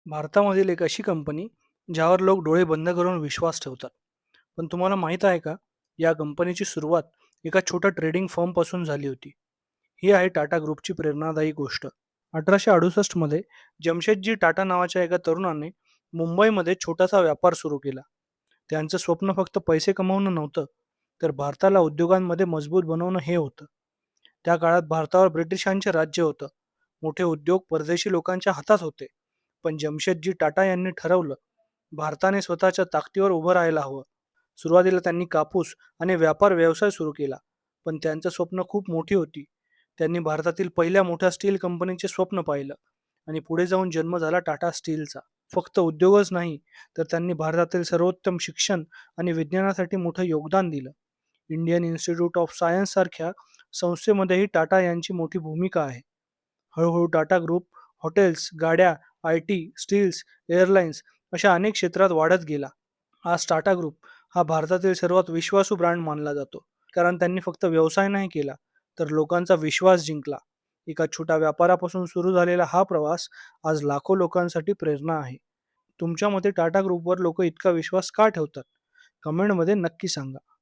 भारतामधील एक अशी कंपनी ज्यावर लोक डोळे बंद करून विश्वास ठेवतात. पण तुम्हाला माहीत आहे का? या कंपनीची सुरुवात एका छोट्या ट्रेडिंग फर्मपासून झाली होती. ही आहे टाटा ग्रुपची प्रेरणादायी गोष्ट. 1868 मध्ये जमशेदजी टाटा नावाच्या एका तरुणाने मुंबईमध्ये छोटासा व्यापार सुरू केला. त्यांचं स्वप्न फक्त पैसे कमवणं नव्हतं, तर भारताला उद्योगांमध्ये मजबूत बनवणं हे होतं. त्या काळात भारतावर ब्रिटिशांचे राज्य होतं. मोठे उद्योग परदेशी लोकांच्या हातात होते. पण जमशेदजी टाटा यांनी ठरवलं, भारताने स्वतःच्या ताकदीवर उभं राहायला हवं. सुरुवातीला त्यांनी कापूस आणि व्यापार व्यवसाय सुरू केला. पण त्यांचं स्वप्न खूप मोठी होती. त्यांनी भारतातील पहिल्या मोठ्या स्टील कंपनीचे स्वप्न पाहिलं आणि पुढे जाऊन जन्म झाला टाटा स्टीलचा. फक्त उद्योगच नाही, तर त्यांनी भारतातील सर्वोत्तम शिक्षण आणि विज्ञानासाठी मोठं योगदान दिलं. इंडियन इन्स्टिट्यूट ऑफ सायन्स सारख्या संस्थेमध्येही टाटा यांची मोठी भूमिका आहे. हळूहळू टाटा ग्रुप हॉटेल्स, गाड्या, आय-टी, स्टील्स, एअरलाइन्स अशा अनेक क्षेत्रात वाढत गेला. आज टाटा ग्रुप हा भारतातील सर्वात विश्वासू ब्रँड मानला जातो. कारण त्यांनी फक्त व्यवसाय नाही केला, तर लोकांचा विश्वास जिंकला. एका छोट्या व्यापारापासून सुरू झालेला हा प्रवास आज लाखो लोकांसाठी प्रेरणा आहे. तुमच्या मते टाटा ग्रुपवर लोक इतका विश्वास का ठेवतात? कमेंटमध्ये नक्की सांगा.